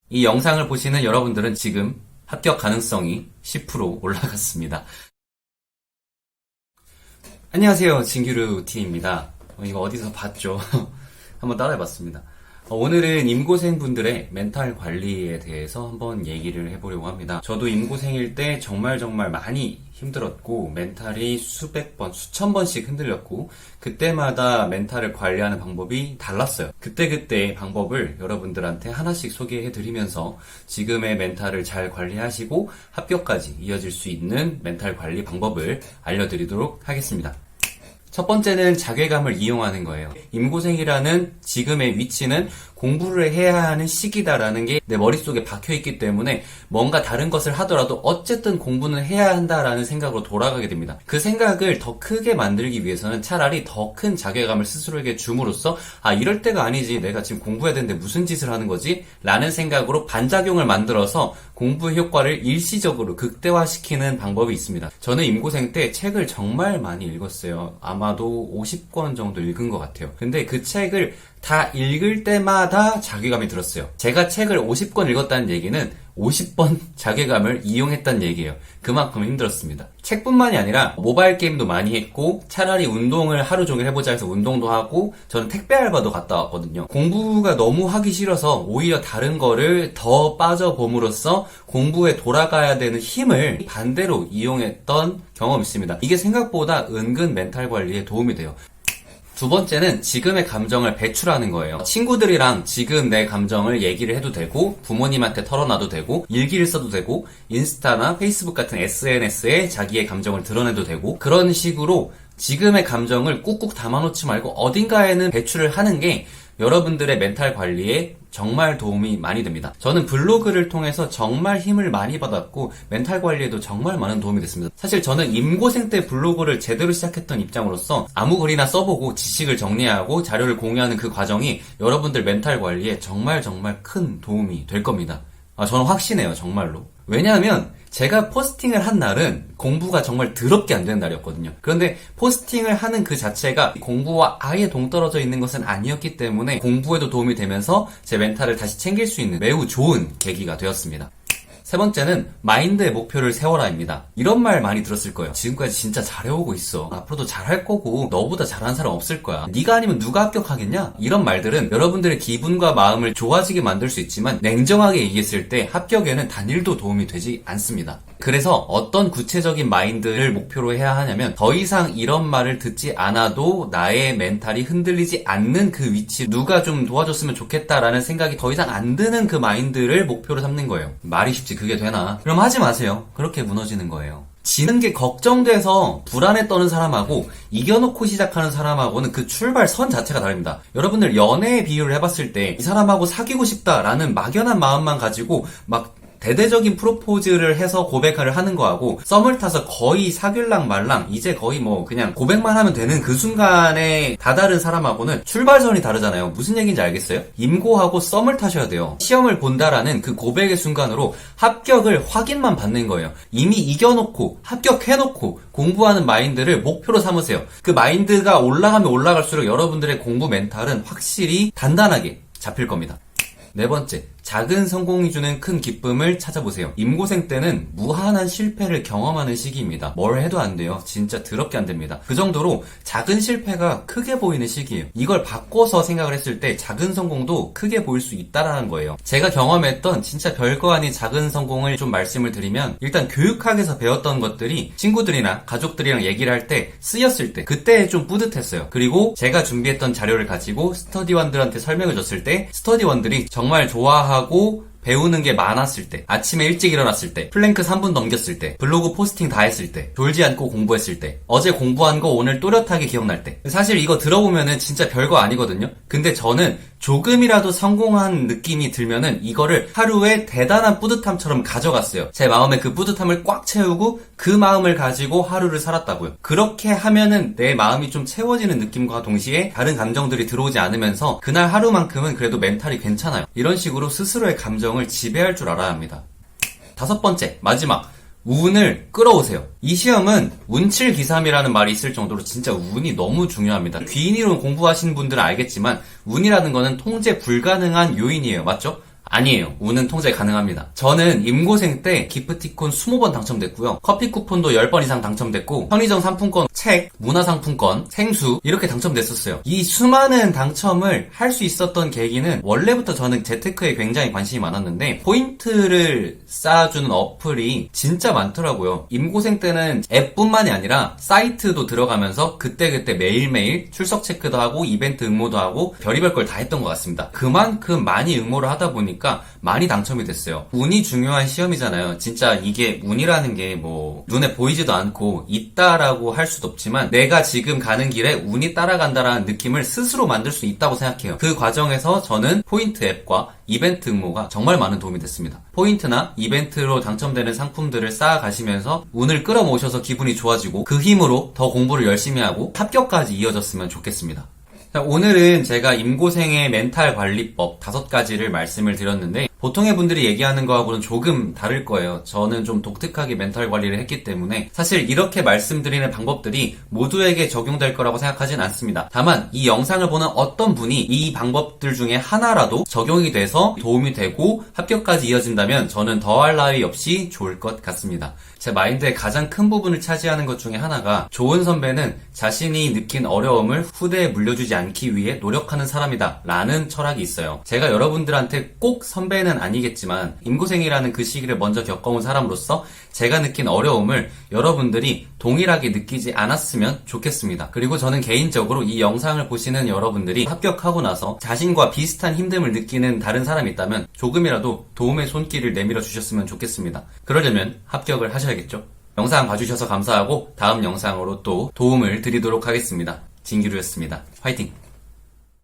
이 영상을 보시는 여러분들은 지금 합격 가능성이 10% 올라갔습니다. 안녕하세요. 진규르 T입니다. 이거 어디서 봤죠? 한번 따라해봤습니다. 오늘은 임고생분들의 멘탈 관리에 대해서 한번 얘기를 해보려고 합니다. 저도 임고생일 때 정말 많이 힘들었고 멘탈이 수백 번, 수천 번씩 흔들렸고 그때마다 멘탈을 관리하는 방법이 달랐어요. 그때그때의 방법을 여러분들한테 하나씩 소개해드리면서 지금의 멘탈을 잘 관리하시고 합격까지 이어질 수 있는 멘탈 관리 방법을 알려드리도록 하겠습니다. 첫 번째는 자괴감을 이용하는 거예요. 임고생이라는 지금의 위치는 공부를 해야 하는 시기다라는 게 내 머릿속에 박혀있기 때문에 뭔가 다른 것을 하더라도 어쨌든 공부는 해야 한다라는 생각으로 돌아가게 됩니다. 그 생각을 더 크게 만들기 위해서는 차라리 더 큰 자괴감을 스스로에게 줌으로써 이럴 때가 아니지, 내가 지금 공부해야 되는데 무슨 짓을 하는 거지? 라는 생각으로 반작용을 만들어서 공부의 효과를 일시적으로 극대화시키는 방법이 있습니다. 저는 임고생 때 책을 정말 많이 읽었어요. 아마도 50권 정도 읽은 것 같아요. 근데 그 책을 다 읽을 때마다 자괴감이 들었어요. 제가 책을 50권 읽었다는 얘기는 50번 자괴감을 이용했다는 얘기예요. 그만큼 힘들었습니다. 책뿐만이 아니라 모바일 게임도 많이 했고 차라리 운동을 하루 종일 해보자 해서 운동도 하고 저는 택배 알바도 갔다 왔거든요. 공부가 너무 하기 싫어서 오히려 다른 거를 더 빠져봄으로써 공부에 돌아가야 되는 힘을 반대로 이용했던 경험이 있습니다. 이게 생각보다 은근 멘탈 관리에 도움이 돼요. 두 번째는 지금의 감정을 배출하는 거예요. 친구들이랑 지금 내 감정을 얘기를 해도 되고 부모님한테 털어놔도 되고 일기를 써도 되고 인스타나 페이스북 같은 SNS에 자기의 감정을 드러내도 되고 그런 식으로 지금의 감정을 꾹꾹 담아놓지 말고 어딘가에는 배출을 하는 게 여러분들의 멘탈 관리에 정말 도움이 많이 됩니다. 저는 블로그를 통해서 정말 힘을 많이 받았고 멘탈 관리에도 정말 많은 도움이 됐습니다. 사실 저는 임고생 때 블로그를 제대로 시작했던 입장으로서 아무 글이나 써보고 지식을 정리하고 자료를 공유하는 그 과정이 여러분들 멘탈 관리에 정말 큰 도움이 될 겁니다. 저는 확신해요, 정말로. 왜냐하면 제가 포스팅을 한 날은 공부가 정말 더럽게 안 되는 날이었거든요. 그런데 포스팅을 하는 그 자체가 공부와 아예 동떨어져 있는 것은 아니었기 때문에 공부에도 도움이 되면서 제 멘탈을 다시 챙길 수 있는 매우 좋은 계기가 되었습니다. 세 번째는 마인드의 목표를 세워라입니다. 이런 말 많이 들었을 거예요. 지금까지 진짜 잘해오고 있어. 앞으로도 잘할 거고 너보다 잘하는 사람 없을 거야. 네가 아니면 누가 합격하겠냐? 이런 말들은 여러분들의 기분과 마음을 좋아지게 만들 수 있지만 냉정하게 얘기했을 때 합격에는 단일도 도움이 되지 않습니다. 그래서 어떤 구체적인 마인드를 목표로 해야 하냐면 더 이상 이런 말을 듣지 않아도 나의 멘탈이 흔들리지 않는 그 위치, 누가 좀 도와줬으면 좋겠다라는 생각이 더 이상 안 드는 그 마인드를 목표로 삼는 거예요. 말이 쉽지 그게 되나? 그럼 하지 마세요. 그렇게 무너지는 거예요. 지는 게 걱정돼서 불안에 떠는 사람하고 이겨놓고 시작하는 사람하고는 그 출발선 자체가 다릅니다. 여러분들 연애의 비유를 해봤을 때 이 사람하고 사귀고 싶다라는 막연한 마음만 가지고 막 대대적인 프로포즈를 해서 고백을 하는 거하고 썸을 타서 거의 사귈랑 말랑 이제 거의 뭐 그냥 고백만 하면 되는 그 순간에 다다른 사람하고는 출발선이 다르잖아요. 무슨 얘기인지 알겠어요? 임고하고 썸을 타셔야 돼요. 시험을 본다라는 그 고백의 순간으로 합격을 확인만 받는 거예요. 이미 이겨놓고 합격해놓고 공부하는 마인드를 목표로 삼으세요. 그 마인드가 올라가면 올라갈수록 여러분들의 공부 멘탈은 확실히 단단하게 잡힐 겁니다. 네 번째, 작은 성공이 주는 큰 기쁨을 찾아보세요. 임고생 때는 무한한 실패를 경험하는 시기입니다. 뭘 해도 안 돼요. 진짜 더럽게 안 됩니다. 그 정도로 작은 실패가 크게 보이는 시기예요. 이걸 바꿔서 생각을 했을 때 작은 성공도 크게 보일 수 있다라는 거예요. 제가 경험했던 진짜 별거 아닌 작은 성공을 좀 말씀을 드리면 일단 교육학에서 배웠던 것들이 친구들이나 가족들이랑 얘기를 할 때 쓰였을 때 그때 좀 뿌듯했어요. 그리고 제가 준비했던 자료를 가지고 스터디원들한테 설명해 줬을 때 스터디원들이 정말 좋아하고 배우는 게 많았을 때, 아침에 일찍 일어났을 때, 플랭크 3분 넘겼을 때, 블로그 포스팅 다 했을 때, 졸지 않고 공부했을 때, 어제 공부한 거 오늘 또렷하게 기억날 때. 사실 이거 들어보면은 진짜 별거 아니거든요. 근데 저는 조금이라도 성공한 느낌이 들면은 이거를 하루에 대단한 뿌듯함처럼 가져갔어요. 제 마음에 그 뿌듯함을 꽉 채우고 그 마음을 가지고 하루를 살았다고요. 그렇게 하면은 내 마음이 좀 채워지는 느낌과 동시에 다른 감정들이 들어오지 않으면서 그날 하루만큼은 그래도 멘탈이 괜찮아요. 이런 식으로 스스로의 감정을 지배할 줄 알아야 합니다. 다섯 번째, 마지막. 운을 끌어오세요. 이 시험은 운칠기삼이라는 말이 있을 정도로 진짜 운이 너무 중요합니다. 귀인이론 공부하시는 분들은 알겠지만 운이라는 거는 통제 불가능한 요인이에요. 맞죠? 아니에요. 운은 통제 가능합니다. 저는 임고생 때 기프티콘 20번 당첨됐고요. 커피 쿠폰도 10번 이상 당첨됐고 편의점 상품권, 책, 문화상품권, 생수 이렇게 당첨됐었어요. 이 수많은 당첨을 할 수 있었던 계기는 원래부터 저는 재테크에 굉장히 관심이 많았는데 포인트를 쌓아주는 어플이 진짜 많더라고요. 임고생 때는 앱뿐만이 아니라 사이트도 들어가면서 그때그때 매일매일 출석 체크도 하고 이벤트 응모도 하고 별의별 걸 다 했던 것 같습니다. 그만큼 많이 응모를 하다 보니까 많이 당첨이 됐어요. 운이 중요한 시험이잖아요. 진짜 이게 운이라는 게 뭐 눈에 보이지도 않고 있다라고 할 수도 없지만 내가 지금 가는 길에 운이 따라간다라는 느낌을 스스로 만들 수 있다고 생각해요. 그 과정에서 저는 포인트 앱과 이벤트 응모가 정말 많은 도움이 됐습니다. 포인트나 이벤트로 당첨되는 상품들을 쌓아가시면서 운을 끌어모셔서 기분이 좋아지고 그 힘으로 더 공부를 열심히 하고 합격까지 이어졌으면 좋겠습니다. 자, 오늘은 제가 임고생의 멘탈 관리법 5가지를 말씀을 드렸는데 보통의 분들이 얘기하는 거하고는 조금 다를 거예요. 저는 좀 독특하게 멘탈 관리를 했기 때문에 사실 이렇게 말씀드리는 방법들이 모두에게 적용될 거라고 생각하진 않습니다. 다만 이 영상을 보는 어떤 분이 이 방법들 중에 하나라도 적용이 돼서 도움이 되고 합격까지 이어진다면 저는 더할 나위 없이 좋을 것 같습니다. 제 마인드의 가장 큰 부분을 차지하는 것 중에 하나가 좋은 선배는 자신이 느낀 어려움을 후대에 물려주지 않기 위해 노력하는 사람이다 라는 철학이 있어요. 제가 여러분들한테 꼭 선배는 아니겠지만 임고생이라는 그 시기를 먼저 겪어온 사람으로서 제가 느낀 어려움을 여러분들이 동일하게 느끼지 않았으면 좋겠습니다. 그리고 저는 개인적으로 이 영상을 보시는 여러분들이 합격하고 나서 자신과 비슷한 힘듦을 느끼는 다른 사람이 있다면 조금이라도 도움의 손길을 내밀어 주셨으면 좋겠습니다. 그러려면 합격을 하셔야겠죠? 영상 봐주셔서 감사하고 다음 영상으로 또 도움을 드리도록 하겠습니다. 진기루였습니다. 화이팅!